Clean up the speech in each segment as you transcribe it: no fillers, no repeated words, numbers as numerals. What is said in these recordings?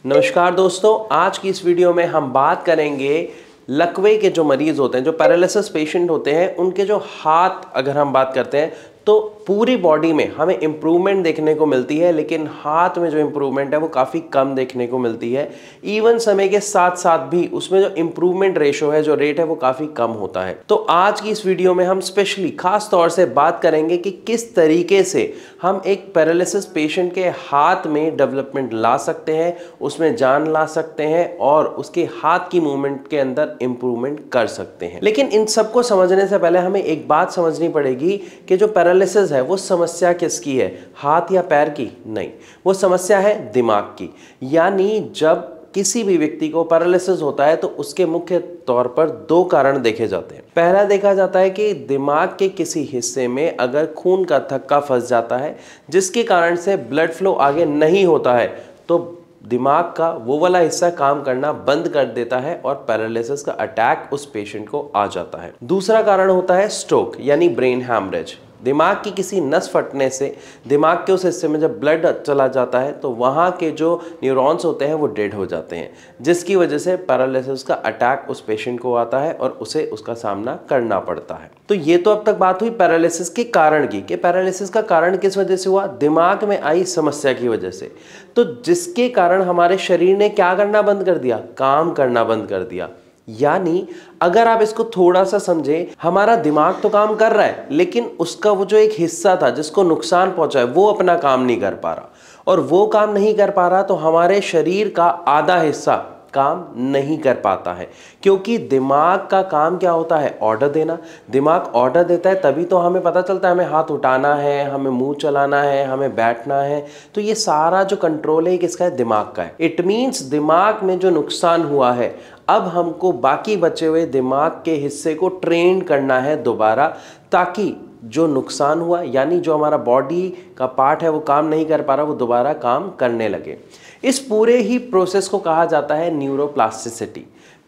नमस्कार दोस्तों, आज की इस वीडियो में हम बात करेंगे लकवे के जो मरीज होते हैं, जो पैरालिसिस पेशेंट होते हैं, उनके जो हाथ अगर हम बात करते हैं तो पूरी बॉडी में हमें इम्प्रूवमेंट देखने को मिलती है, लेकिन हाथ में जो इम्प्रूवमेंट है वो काफ़ी कम देखने को मिलती है। इवन समय के साथ साथ भी उसमें जो इम्प्रूवमेंट रेशो है, जो रेट है, वो काफ़ी कम होता है। तो आज की इस वीडियो में हम स्पेशली खास तौर से बात करेंगे कि किस तरीके से हम एक पैरालिसिस पेशेंट के हाथ में डेवलपमेंट ला सकते हैं, उसमें जान ला सकते हैं और उसके हाथ की मूवमेंट के अंदर इम्प्रूवमेंट कर सकते हैं। लेकिन इन सबको समझने से पहले हमें एक बात समझनी पड़ेगी कि जो पैरालिसिस है वो समस्या किसकी है, हाथ या पैर की? नहीं, वो समस्या है दिमाग की। यानी जब किसी भी व्यक्ति को पैरालिसिस होता है तो उसके मुख्य तौर पर दो कारण देखे जाते हैं। पहला देखा जाता है कि दिमाग के किसी हिस्से में अगर खून का थक्का फंस जाता है, जिसके कारण से ब्लड फ्लो आगे नहीं होता है, तो दिमाग का वो वाला हिस्सा काम करना बंद कर देता है और पैरालिसिस का अटैक उस पेशेंट को आ जाता है। दूसरा कारण होता है स्ट्रोक यानी ब्रेन हैमरेज। दिमाग की किसी नस फटने से दिमाग के उस हिस्से में जब ब्लड चला जाता है तो वहाँ के जो न्यूरॉन्स होते हैं वो डेड हो जाते हैं, जिसकी वजह से पैरालिसिस का अटैक उस पेशेंट को आता है और उसे उसका सामना करना पड़ता है। तो ये तो अब तक बात हुई पैरालिसिस के कारण की, कि पैरालिसिस का कारण किस वजह से हुआ? दिमाग में आई समस्या की वजह से। तो जिसके कारण हमारे शरीर ने क्या करना बंद कर दिया? काम करना बंद कर दिया। यानी अगर आप इसको थोड़ा सा समझें, हमारा दिमाग तो काम कर रहा है, लेकिन उसका वो जो एक हिस्सा था जिसको नुकसान पहुंचा है, वो अपना काम नहीं कर पा रहा, और वो काम नहीं कर पा रहा तो हमारे शरीर का आधा हिस्सा काम नहीं कर पाता है। क्योंकि दिमाग का काम क्या होता है? ऑर्डर देना। दिमाग ऑर्डर देता है तभी तो हमें पता चलता है हमें हाथ उठाना है, हमें मुंह चलाना है, हमें बैठना है। तो ये सारा जो कंट्रोल है किसका है? दिमाग का है। इट मीन्स दिमाग में जो नुकसान हुआ है, अब हमको बाकी बचे हुए दिमाग के हिस्से को ट्रेन करना है दोबारा, ताकि जो नुकसान हुआ यानी जो हमारा बॉडी का पार्ट है वो काम नहीं कर पा रहा, वो दोबारा काम करने लगे। इस पूरे ही प्रोसेस को कहा जाता है न्यूरोप्लास्टिसिटी।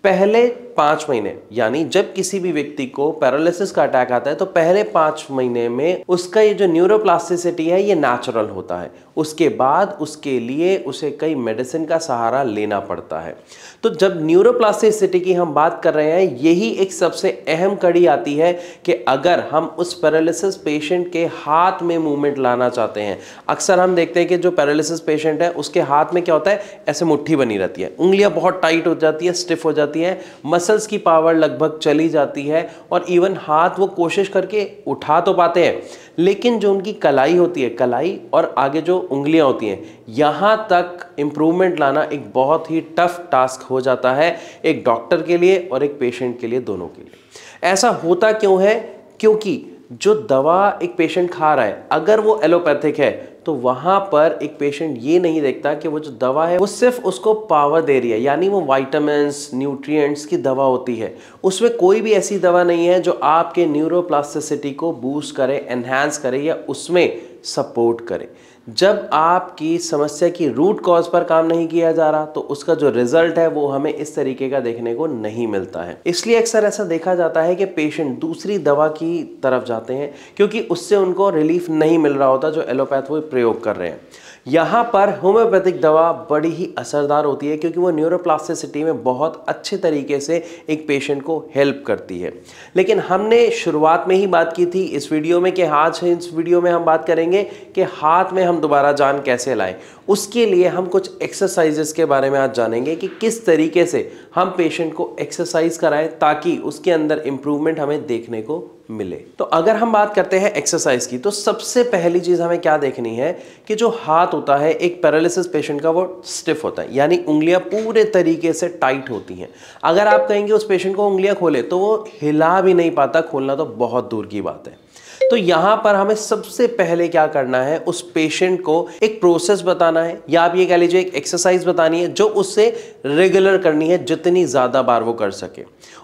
पहले 5 महीने, यानी जब किसी भी व्यक्ति को पैरालिसिस का अटैक आता है तो पहले 5 महीने में उसका ये जो न्यूरोप्लास्टिसिटी है ये नेचुरल होता है। उसके बाद उसके लिए उसे कई मेडिसिन का सहारा लेना पड़ता है। तो जब न्यूरोप्लास्टिसिटी की हम बात कर रहे हैं, यही एक सबसे अहम कड़ी आती है कि अगर हम उस पैरालिसिस पेशेंट के हाथ में मूवमेंट लाना चाहते हैं। अक्सर हम देखते हैं कि जो पैरालिसिस पेशेंट है उसके हाथ में क्या होता है? ऐसे मुट्ठी बनी रहती है, उंगलियां बहुत टाइट हो जाती है, स्टिफ हो जाती है, मसल्स की पावर लगभग चली जाती है, और इवन हाथ वो कोशिश करके उठा तो पाते हैं, लेकिन जो उनकी कलाई होती है, कलाई और आगे जो उंगलियां होती हैं, यहां तक इंप्रूवमेंट लाना एक बहुत ही टफ टास्क हो जाता है, एक डॉक्टर के लिए और एक पेशेंट के लिए, दोनों के लिए। ऐसा होता क्यों है? क्योंकि जो दवा एक पेशेंट खा रहा है, अगर वो एलोपैथिक है तो वहां पर एक पेशेंट ये नहीं देखता कि वो जो दवा है वो सिर्फ उसको पावर दे रही है, यानी वो विटामिन्स, न्यूट्रिएंट्स की दवा होती है। उसमें कोई भी ऐसी दवा नहीं है जो आपके न्यूरोप्लास्टिसिटी को बूस्ट करे, एनहांस करे या उसमें सपोर्ट करे। जब आपकी समस्या की रूट कॉज पर काम नहीं किया जा रहा तो उसका जो रिजल्ट है वो हमें इस तरीके का देखने को नहीं मिलता है। इसलिए अक्सर ऐसा देखा जाता है कि पेशेंट दूसरी दवा की तरफ जाते हैं, क्योंकि उससे उनको रिलीफ नहीं मिल रहा होता जो एलोपैथ वो प्रयोग कर रहे हैं। यहाँ पर होम्योपैथिक दवा बड़ी ही असरदार होती है, क्योंकि वो न्यूरोप्लास्टिसिटी में बहुत अच्छे तरीके से एक पेशेंट को हेल्प करती है। लेकिन हमने शुरुआत में ही बात की थी इस वीडियो में कि आज इस वीडियो में हम बात करेंगे कि हाथ में हम दोबारा जान कैसे लाएं। उसके लिए हम कुछ एक्सरसाइजेस के बारे में आज जानेंगे कि किस तरीके से हम पेशेंट को एक्सरसाइज कराएं ताकि उसके अंदर इंप्रूवमेंट हमें देखने को मिले। तो अगर हम बात करते हैं एक्सरसाइज की, तो सबसे पहली चीज हमें क्या देखनी है कि जो हाथ होता है एक पैरालिसिस पेशेंट का, वो स्टिफ होता है, यानी उंगलियां पूरे तरीके से टाइट होती हैं। अगर आप कहेंगे उस पेशेंट को उंगलियां खोले तो वो हिला भी नहीं पाता, खोलना तो बहुत दूर की बात है। तो यहां पर हमें सबसे पहले क्या करना है, उस पेशेंट को एक प्रोसेस बताना है, या आप ये कह लीजिए एक एक्सरसाइज बतानी है जो उससे रेगुलर करनी है, जितनी ज्यादा बार वो कर सके,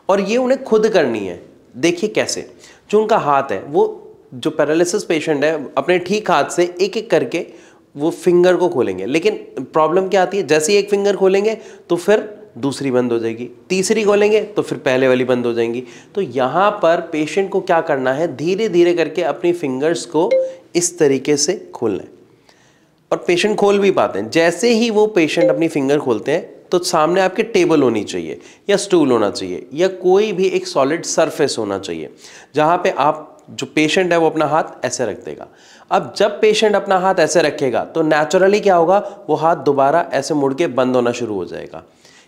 और ये उन्हें खुद करनी है। देखिए कैसे, जो उनका हाथ है, वो जो पैरालिसिस पेशेंट है अपने ठीक हाथ से एक एक करके वो फिंगर को खोलेंगे। लेकिन प्रॉब्लम क्या आती है, जैसे ही एक फिंगर खोलेंगे तो फिर दूसरी बंद हो जाएगी, तीसरी खोलेंगे तो फिर पहले वाली बंद हो जाएंगी। तो यहाँ पर पेशेंट को क्या करना है, धीरे धीरे करके अपनी फिंगर्स को इस तरीके से खोलना है। और पेशेंट खोल भी पाते हैं। जैसे ही वो पेशेंट अपनी फिंगर खोलते हैं तो सामने आपके टेबल होनी चाहिए या स्टूल होना चाहिए या कोई भी एक सॉलिड सरफेस होना चाहिए जहाँ पे आप जो पेशेंट है वो अपना हाथ ऐसे रख देगा। अब जब पेशेंट अपना हाथ ऐसे रखेगा तो नेचुरली क्या होगा, वो हाथ दोबारा ऐसे मुड़ के बंद होना शुरू हो जाएगा।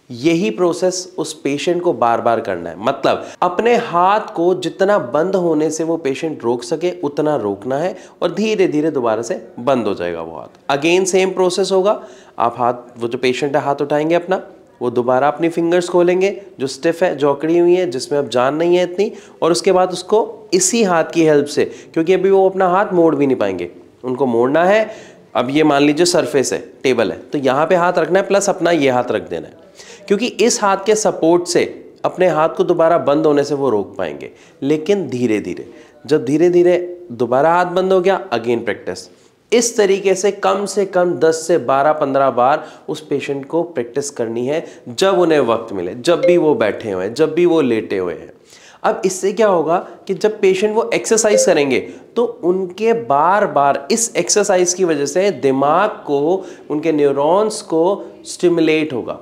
यही प्रोसेस उस पेशेंट को बार बार करना है, मतलब अपने हाथ को जितना बंद होने से वो पेशेंट रोक सके उतना रोकना है और धीरे धीरे दोबारा से बंद हो जाएगा वो हाथ। अगेन सेम प्रोसेस होगा, आप हाथ, वो जो पेशेंट है हाथ उठाएंगे अपना, वो दोबारा अपनी फिंगर्स खोलेंगे जो स्टिफ है, जो अकड़ी हुई है, जिसमें अब जान नहीं है इतनी, और उसके बाद उसको इसी हाथ की हेल्प से, क्योंकि अभी वो अपना हाथ मोड़ भी नहीं पाएंगे, उनको मोड़ना है। अब ये मान लीजिए सरफेस है, टेबल है, तो यहाँ पे हाथ रखना है प्लस अपना ये हाथ रख देना है, क्योंकि इस हाथ के सपोर्ट से अपने हाथ को दोबारा बंद होने से वो रोक पाएंगे। लेकिन धीरे धीरे, जब धीरे धीरे दोबारा हाथ बंद हो गया, अगेन प्रैक्टिस। इस तरीके से कम 10 से 12-15 बार उस पेशेंट को प्रैक्टिस करनी है, जब उन्हें वक्त मिले, जब भी वो बैठे हुए हैं, जब भी वो लेटे हुए हैं। अब इससे क्या होगा कि जब पेशेंट वो एक्सरसाइज करेंगे तो उनके बार बार इस एक्सरसाइज की वजह से दिमाग को, उनके न्यूरॉन्स को स्टिमुलेट होगा,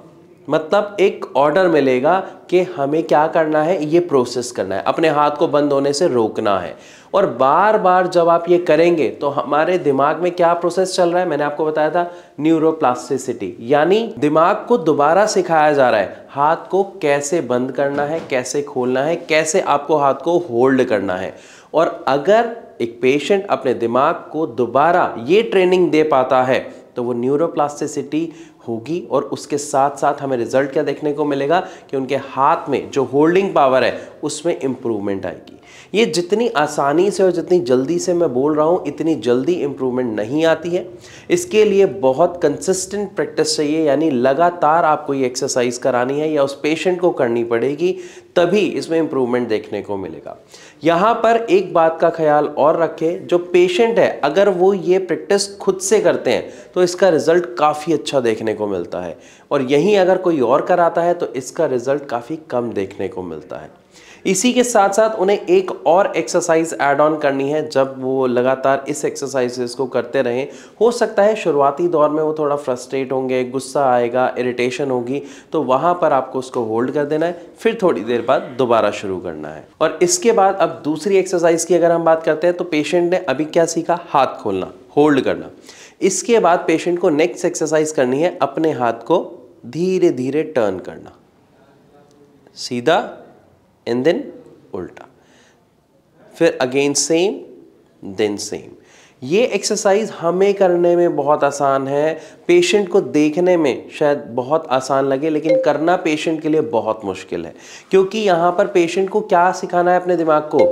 मतलब एक ऑर्डर मिलेगा कि हमें क्या करना है, ये प्रोसेस करना है, अपने हाथ को बंद होने से रोकना है। और बार बार जब आप ये करेंगे तो हमारे दिमाग में क्या प्रोसेस चल रहा है, मैंने आपको बताया था, न्यूरोप्लास्टिसिटी, यानी दिमाग को दोबारा सिखाया जा रहा है हाथ को कैसे बंद करना है, कैसे खोलना है, कैसे आपको हाथ को होल्ड करना है। और अगर एक पेशेंट अपने दिमाग को दोबारा ये ट्रेनिंग दे पाता है तो वो न्यूरोप्लास्टिसिटी होगी, और उसके साथ साथ हमें रिजल्ट क्या देखने को मिलेगा कि उनके हाथ में जो होल्डिंग पावर है उसमें इंप्रूवमेंट आएगी। ये जितनी आसानी से और जितनी जल्दी से मैं बोल रहा हूँ, इतनी जल्दी इंप्रूवमेंट नहीं आती है। इसके लिए बहुत कंसिस्टेंट प्रैक्टिस चाहिए, यानी लगातार आपको ये एक्सरसाइज करानी है या उस पेशेंट को करनी पड़ेगी, तभी इसमें इंप्रूवमेंट देखने को मिलेगा। यहाँ पर एक बात का ख्याल और रखें, जो पेशेंट है अगर वो ये प्रैक्टिस खुद से करते हैं तो इसका रिजल्ट काफ़ी अच्छा देखने को मिलता है, और यहीं अगर कोई और कराता है तो इसका रिजल्ट काफ़ी कम देखने को मिलता है। इसी के साथ साथ उन्हें एक और एक्सरसाइज ऐड ऑन करनी है। जब वो लगातार इस एक्सरसाइजेस को करते रहें, हो सकता है शुरुआती दौर में वो थोड़ा फ्रस्ट्रेट होंगे, गुस्सा आएगा, इरिटेशन होगी, तो वहाँ पर आपको उसको होल्ड कर देना है, फिर थोड़ी देर बाद दोबारा शुरू करना है। और इसके बाद अब दूसरी एक्सरसाइज की अगर हम बात करते हैं तो पेशेंट ने अभी क्या सीखा, हाथ खोलना, होल्ड करना। इसके बाद पेशेंट को नेक्स्ट एक्सरसाइज करनी है, अपने हाथ को धीरे धीरे टर्न करना, सीधा एंड देन उल्टा, फिर अगेन सेम देन सेम। ये एक्सरसाइज हमें करने में बहुत आसान है, पेशेंट को देखने में शायद बहुत आसान लगे, लेकिन करना पेशेंट के लिए बहुत मुश्किल है, क्योंकि यहाँ पर पेशेंट को क्या सिखाना है अपने दिमाग को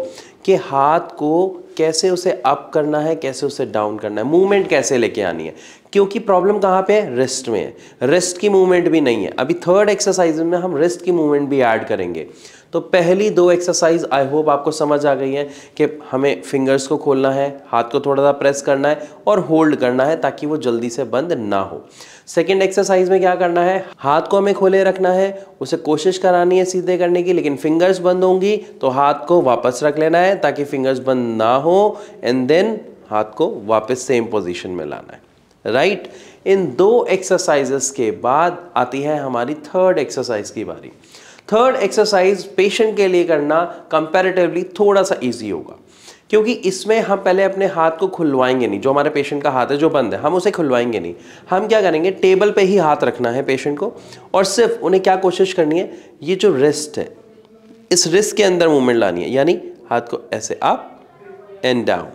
कि हाथ को कैसे उसे अप करना है, कैसे उसे डाउन करना है, मूवमेंट कैसे लेके आनी है। क्योंकि प्रॉब्लम कहाँ पे है, रिस्ट में है, रिस्ट की मूवमेंट भी नहीं है। अभी थर्ड एक्सरसाइज में हम रिस्ट की मूवमेंट भी ऐड करेंगे। तो पहली दो एक्सरसाइज आई होप आपको समझ आ गई है कि हमें फिंगर्स को खोलना है, हाथ को थोड़ा सा प्रेस करना है और होल्ड करना है ताकि वो जल्दी से बंद ना हो। सेकेंड एक्सरसाइज में क्या करना है, हाथ को हमें खोले रखना है, उसे कोशिश करानी है सीधे करने की, लेकिन फिंगर्स बंद होंगी तो हाथ को वापस रख लेना है ताकि फिंगर्स बंद ना हो, एंड देन हाथ को वापस सेम पोजीशन में लाना है, राइट। इन दो एक्सरसाइजेस के बाद आती है हमारी थर्ड एक्सरसाइज की बारी। थर्ड एक्सरसाइज पेशेंट के लिए करना कंपैरेटिवली थोड़ा सा इजी होगा, क्योंकि इसमें हम पहले अपने हाथ को खुलवाएंगे नहीं। जो हमारे पेशेंट का हाथ है जो बंद है, हम उसे खुलवाएंगे नहीं। हम क्या करेंगे, टेबल पे ही हाथ रखना है पेशेंट को, और सिर्फ उन्हें क्या कोशिश करनी है, ये जो रिस्ट है इस रिस्ट के अंदर मूवमेंट लानी है, यानी हाथ को ऐसे up and down,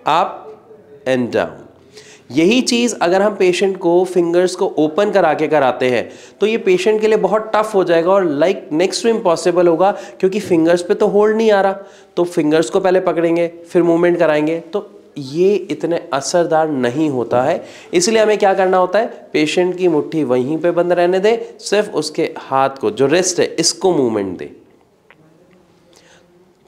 up and down. यही चीज़ अगर हम पेशेंट को फिंगर्स को ओपन करा के कराते हैं तो ये पेशेंट के लिए बहुत टफ हो जाएगा और लाइक नेक्स्ट टू इम्पॉसिबल होगा, क्योंकि फिंगर्स पे तो होल्ड नहीं आ रहा। तो फिंगर्स को पहले पकड़ेंगे फिर मूवमेंट कराएंगे, तो ये इतने असरदार नहीं होता है। इसलिए हमें क्या करना होता है, पेशेंट की मुट्ठी वहीं पे बंद रहने दे, सिर्फ उसके हाथ को जो रिस्ट है इसको मूवमेंट दे।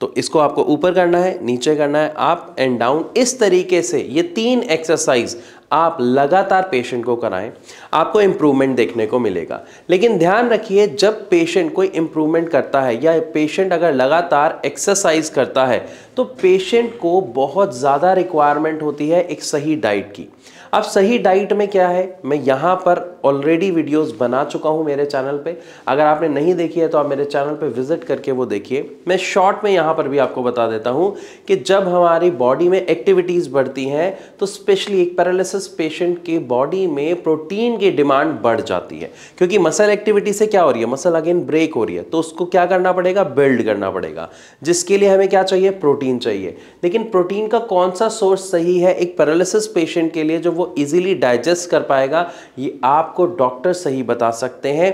तो इसको आपको ऊपर करना है, नीचे करना है, अप एंड डाउन। इस तरीके से ये 3 एक्सरसाइज आप लगातार पेशेंट को कराएं, आपको इंप्रूवमेंट देखने को मिलेगा। लेकिन ध्यान रखिए, जब पेशेंट कोई इंप्रूवमेंट करता है या पेशेंट अगर लगातार एक्सरसाइज करता है तो पेशेंट को बहुत ज़्यादा रिक्वायरमेंट होती है एक सही डाइट की। अब सही डाइट में क्या है, मैं यहाँ पर ऑलरेडी वीडियोस बना चुका हूँ मेरे चैनल पे। अगर आपने नहीं देखी है तो आप मेरे चैनल पे विजिट करके वो देखिए। मैं शॉर्ट में यहाँ पर भी आपको बता देता हूँ कि जब हमारी बॉडी में एक्टिविटीज़ बढ़ती हैं तो स्पेशली एक पैरालिसिस पेशेंट की बॉडी में प्रोटीन की डिमांड बढ़ जाती है, क्योंकि मसल एक्टिविटी से क्या हो रही है, मसल अगेन ब्रेक हो रही है, तो उसको क्या करना पड़ेगा, बिल्ड करना पड़ेगा, जिसके लिए हमें क्या चाहिए, प्रोटीन चाहिए। लेकिन प्रोटीन का कौन सा सोर्स सही है एक पैरालिसिस पेशेंट के लिए जो वो इजीली डाइजेस्ट कर पाएगा, ये आपको डॉक्टर सही बता सकते हैं,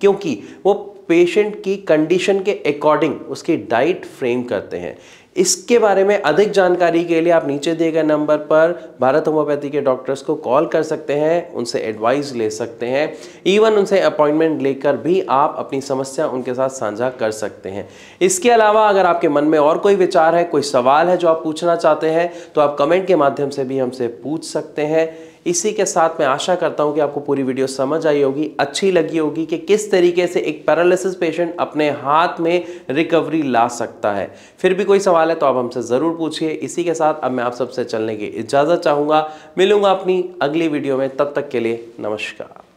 क्योंकि वो पेशेंट की कंडीशन के अकॉर्डिंग उसकी डाइट फ्रेम करते हैं। इसके बारे में अधिक जानकारी के लिए आप नीचे दिए गए नंबर पर भारत होम्योपैथी के डॉक्टर्स को कॉल कर सकते हैं, उनसे एडवाइस ले सकते हैं, इवन उनसे अपॉइंटमेंट लेकर भी आप अपनी समस्या उनके साथ साझा कर सकते हैं। इसके अलावा अगर आपके मन में और कोई विचार है, कोई सवाल है जो आप पूछना चाहते हैं, तो आप कमेंट के माध्यम से भी हमसे पूछ सकते हैं। इसी के साथ मैं आशा करता हूं कि आपको पूरी वीडियो समझ आई होगी, अच्छी लगी होगी कि किस तरीके से एक पैरालिसिस पेशेंट अपने हाथ में रिकवरी ला सकता है। फिर भी कोई सवाल है तो आप हमसे ज़रूर पूछिए। इसी के साथ अब मैं आप सबसे चलने की इजाज़त चाहूँगा। मिलूंगा अपनी अगली वीडियो में, तब तक के लिए नमस्कार।